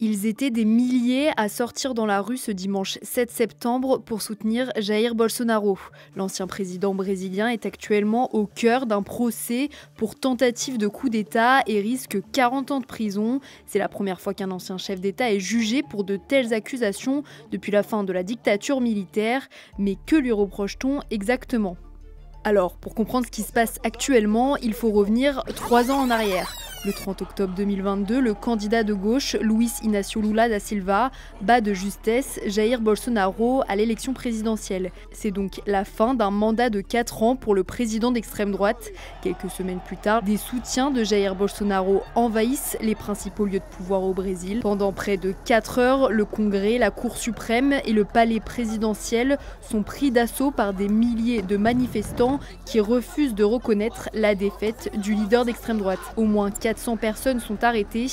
Ils étaient des milliers à sortir dans la rue ce dimanche 7 septembre pour soutenir Jair Bolsonaro. L'ancien président brésilien est actuellement au cœur d'un procès pour tentative de coup d'État et risque 40 ans de prison. C'est la première fois qu'un ancien chef d'État est jugé pour de telles accusations depuis la fin de la dictature militaire. Mais que lui reproche-t-on exactement ? Alors, pour comprendre ce qui se passe actuellement, il faut revenir 3 ans en arrière. Le 30 octobre 2022, le candidat de gauche, Luiz Inácio Lula da Silva, bat de justesse Jair Bolsonaro à l'élection présidentielle. C'est donc la fin d'un mandat de 4 ans pour le président d'extrême droite. Quelques semaines plus tard, des soutiens de Jair Bolsonaro envahissent les principaux lieux de pouvoir au Brésil. Pendant près de 4 heures, le Congrès, la Cour suprême et le palais présidentiel sont pris d'assaut par des milliers de manifestants qui refusent de reconnaître la défaite du leader d'extrême droite. Au moins 400 personnes sont arrêtées.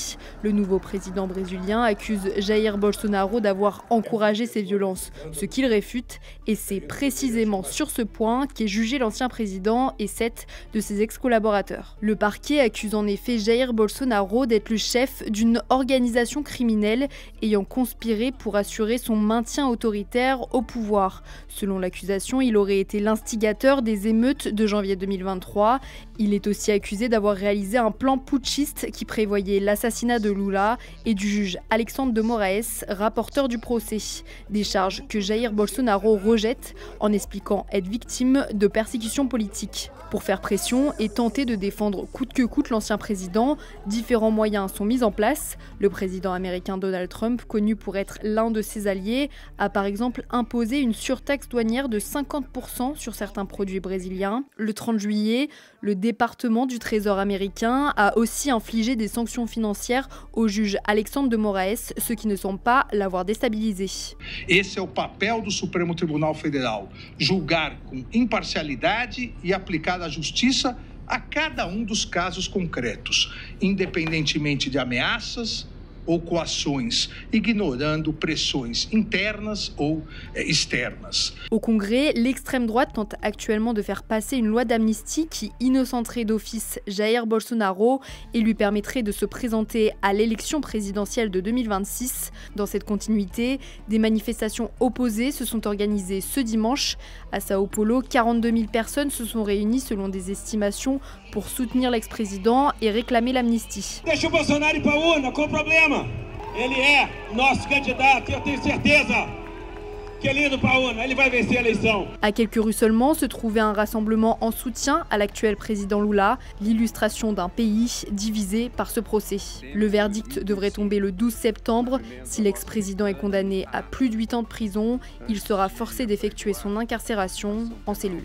Le nouveau président brésilien accuse Jair Bolsonaro d'avoir encouragé ces violences, ce qu'il réfute, et c'est précisément sur ce point qu'est jugé l'ancien président et 7 de ses ex-collaborateurs. Le parquet accuse en effet Jair Bolsonaro d'être le chef d'une organisation criminelle ayant conspiré pour assurer son maintien autoritaire au pouvoir. Selon l'accusation, il aurait été l'instigateur des émeutes de janvier 2023. Il est aussi accusé d'avoir réalisé un plan putschiste qui prévoyait l'assassinat de Lula et du juge Alexandre de Moraes, rapporteur du procès. Des charges que Jair Bolsonaro rejette en expliquant être victime de persécutions politiques. Pour faire pression et tenter de défendre coûte que coûte l'ancien président, différents moyens sont mis en place. Le président américain Donald Trump, connu pour être l'un de ses alliés, a par exemple imposé une surtaxe douanière de 50% sur certains produits brésiliens. Le 30 juillet, le département du Trésor américain a aussi infligé des sanctions financières au juge Alexandre de Moraes, ce qui ne semble pas l'avoir déstabilisé. Esse é o papel do Supremo Tribunal Federal, julgar com imparcialidade e aplicar a justiça a cada dos casos concretos, independentemente de ameaças ou coações, ignorando pressões internas ou externas. Au Congrès, l'extrême droite tente actuellement de faire passer une loi d'amnistie qui innocenterait d'office Jair Bolsonaro et lui permettrait de se présenter à l'élection présidentielle de 2026. Dans cette continuité, des manifestations opposées se sont organisées ce dimanche. À Sao Paulo, 42 000 personnes se sont réunies selon des estimations pour soutenir l'ex-président et réclamer l'amnistie. Deixa o Bolsonaro ir para a urna, qual o problema? Ele é nosso candidato, eu tenho certeza que ele indo para a urna, ele vai vencer a eleição. À quelques rues seulement se trouvait un rassemblement en soutien à l'actuel président Lula, l'illustration d'un pays divisé par ce procès. Le verdict devrait tomber le 12 septembre. Si l'ex-président est condamné à plus de 8 ans de prison, il sera forcé d'effectuer son incarcération en cellule.